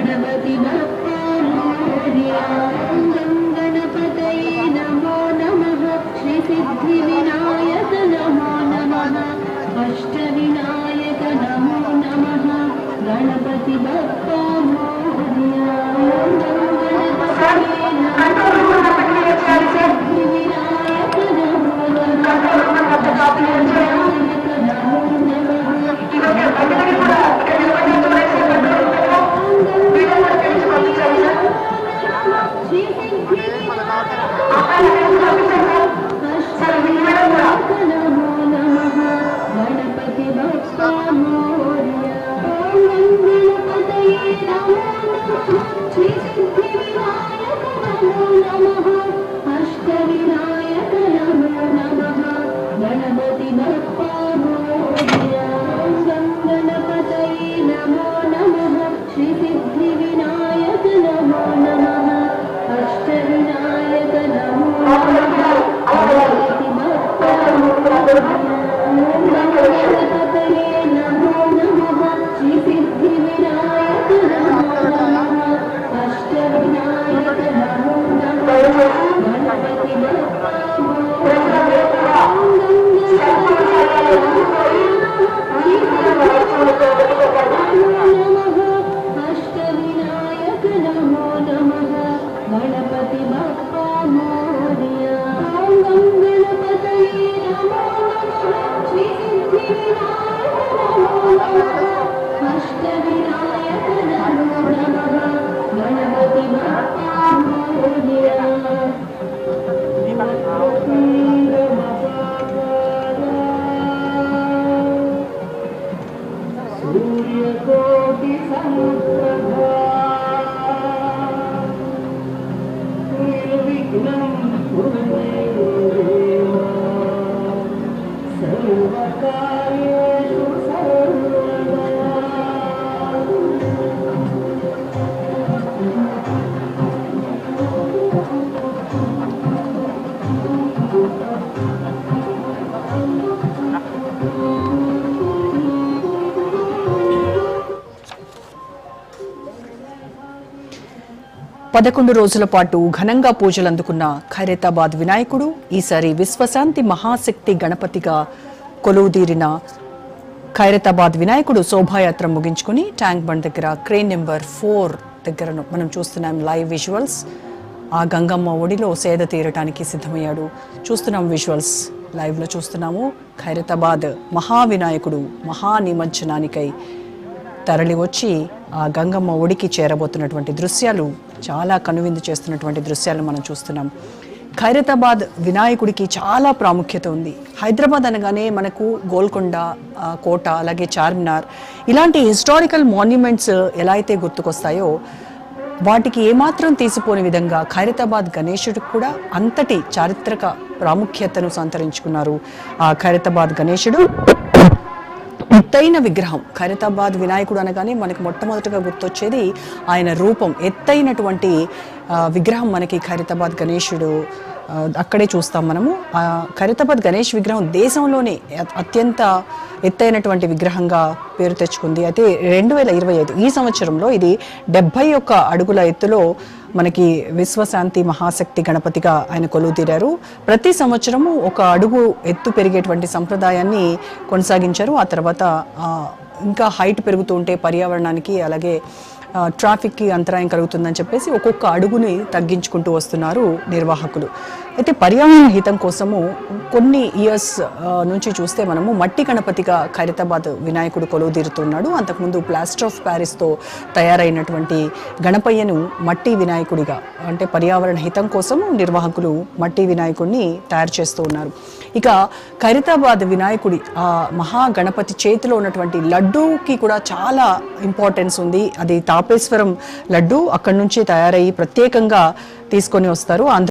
गणपति बप्पा मोरया। गणपतये नमो नमः। श्री सिद्धि विनायक नमो नमः। अष्टविनायक नमो नमः। गणपति बप्पा मोरया। गणपतये नमो नमः। श्री सिद्धि विनायक नमो नमः। अष्टविनायक नमो नमः। गणपति बप्पा मोरया। गणपतये नमो नमः। श्री सिद्धि विनायक नमो नमः। अष्टविनायक नमो नमः। गणपति बप्पा मोरया। गणपतये नमो नमः। श्री सिद्धि विनायक नमो नमः। अष्टविनायक नमो नमः। गणपति बप्पा मोरया। गणपतये नमो नमः। श्री सिद्धि विनायक नमो नमः। अष्टविनायक नमो नमः। गणपति बप्पा मोरया। अष्टविनायक नमो नमः। गणपति बप्पा मोरया। गणपतये नमो नमः। श्री सिद्धि विनायक नमो नमः। अष्टविनायक नमो नमः। गणपति बप्पा मोरया। सूर्यकोटि समप्रभा निर्विघ्नं कुरु मे देव। सर्वकार्येषु सर्वदा। పదకొండు రోజుల పాటు ఘనంగా పూజలు అందుకున్న ఖైరతాబాద్ వినాయకుడు ఈసారి విశ్వశాంతి మహాశక్తి గణపతిగా కొలువుదీరిన ఖైరతాబాద్ వినాయకుడు శోభాయాత్ర ముగించుకుని ట్యాంక్ బండ్ దగ్గర క్రేన్ నెంబర్ 4 దగ్గర మనం చూస్తున్నాం లైవ్ విజువల్స్. ఆ గంగమ్మ ఒడిలో సేద తీరటానికి సిద్ధమయ్యాడు. చూస్తున్నాం విజువల్స్ లైవ్లో చూస్తున్నాము. ఖైరతాబాద్ మహావినాయకుడు మహానిమజ్జనానికై తరలి వచ్చి ఆ గంగమ్మ ఒడికి చేరబోతున్నటువంటి దృశ్యాలు, చాలా కనువిందు చేస్తున్నటువంటి దృశ్యాలు మనం చూస్తున్నాం. ఖైరతాబాద్ వినాయకుడికి చాలా ప్రాముఖ్యత ఉంది. హైదరాబాద్ అనగానే మనకు గోల్కొండ కోట, అలాగే చార్మినార్ ఇలాంటి హిస్టారికల్ మాన్యుమెంట్స్ ఎలా అయితే గుర్తుకొస్తాయో వాటికి ఏమాత్రం తీసిపోని విధంగా ఖైరతాబాద్ గణేశుడికి కూడా అంతటి చారిత్రక ప్రాముఖ్యతను సంతరించుకున్నారు. ఆ ఖైరతాబాద్ గణేశుడు ఎత్తైన విగ్రహం. ఖైరతాబాద్ వినాయకుడు అనగానే మనకి మొట్టమొదటిగా గుర్తొచ్చేది ఆయన రూపం. ఎత్తైనటువంటి విగ్రహం మనకి ఖైరతాబాద్ గణేశుడు అక్కడే చూస్తాం మనము. ఖైరతాబాద్ గణేష్ విగ్రహం దేశంలోనే అత్యంత ఎత్తైనటువంటి విగ్రహంగా పేరు తెచ్చుకుంది. అయితే 2025 ఈ సంవత్సరంలో ఇది 71 అడుగుల ఎత్తులో మనకి విశ్వశాంతి మహాశక్తి గణపతిగా ఆయన కొలువుతీరారు. ప్రతి సంవత్సరము 1 అడుగు ఎత్తు పెరిగేటువంటి సంప్రదాయాన్ని కొనసాగించారు. ఆ తర్వాత ఇంకా హైట్ పెరుగుతూ ఉంటే పర్యావరణానికి అలాగే ట్రాఫిక్కి అంతరాయం కలుగుతుందని చెప్పేసి ఒక్కొక్క అడుగుని తగ్గించుకుంటూ వస్తున్నారు నిర్వాహకులు. అయితే పర్యావరణ హితం కోసము కొన్ని ఇయర్స్ నుంచి చూస్తే మనము మట్టి గణపతిగా ఖైరతాబాద్ వినాయకుడు కొలువుదీరుతున్నాడు. అంతకుముందు ప్లాస్టర్ ఆఫ్ ప్యారిస్తో తయారైనటువంటి గణపయ్యను మట్టి వినాయకుడిగా, అంటే పర్యావరణ హితం కోసము నిర్వాహకులు మట్టి వినాయకుడిని తయారు చేస్తూ ఉన్నారు. ఇక ఖైరతాబాద్ వినాయకుడి ఆ మహాగణపతి చేతిలో ఉన్నటువంటి లడ్డూకి కూడా చాలా ఇంపార్టెన్స్ ఉంది. అది తాపేశ్వరం లడ్డు అక్కడి నుంచి తయారయ్యి ప్రత్యేకంగా తీసుకొని వస్తారు.